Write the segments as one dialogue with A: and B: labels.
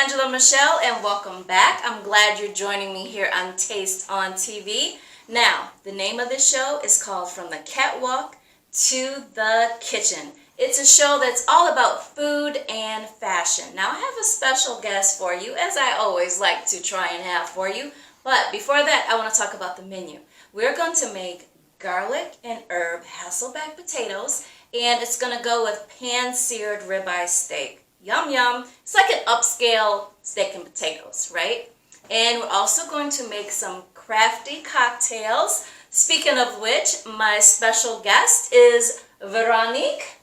A: Angela Michelle, and welcome back. I'm glad you're joining me here on Taste on TV. Now, the name of this show is called From the Catwalk to the Kitchen. It's a show that's all about food and fashion. Now, I have a special guest for you, as I always like to try and have for you. But before that, I want to talk about the menu. We're going to make garlic and herb Hasselback potatoes, and it's going to go with pan-seared ribeye steak. Yum, yum. It's like an upscale steak and potatoes, right? And we're also going to make some crafty cocktails. Speaking of which, my special guest is Veronique.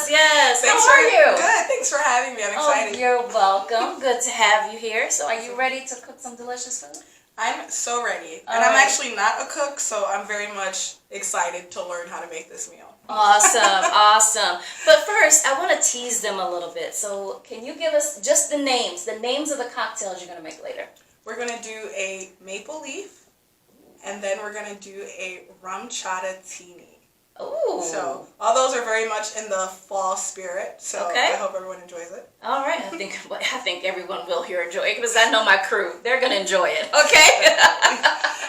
A: Yes.
B: Thanks
A: How are you?
B: Good. Thanks for having me. I'm excited.
A: Oh, you're welcome. Good to have you here. So are you ready to cook some delicious food?
B: I'm so ready.
A: All
B: and I'm
A: right.
B: actually not a cook, so I'm very much excited to learn how to make this meal.
A: Awesome. But first, I want to tease them a little bit. So can you give us just the names of the cocktails you're going to make later?
B: We're going to do a maple leaf, and then we're going to do a rum chata tini.
A: Ooh.
B: So all those are very much in the fall spirit. So
A: Okay.
B: I hope everyone enjoys it.
A: All right. I think everyone will here enjoy it because I know my crew. They're going to enjoy it. Okay?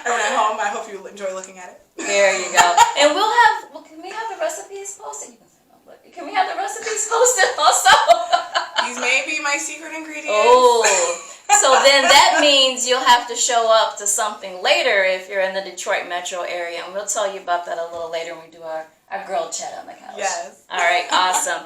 B: Everyone at home, I hope you enjoy looking at it.
A: There you go. And can we have the recipes posted? You can say no, but can we have the recipes posted also?
B: These may be my secret ingredients.
A: Oh. So then that means you'll have to show up to something later if you're in the Detroit metro area. And we'll tell you about that a little later when we do our grilled cheddar on the couch.
B: Yes.
A: All right, awesome.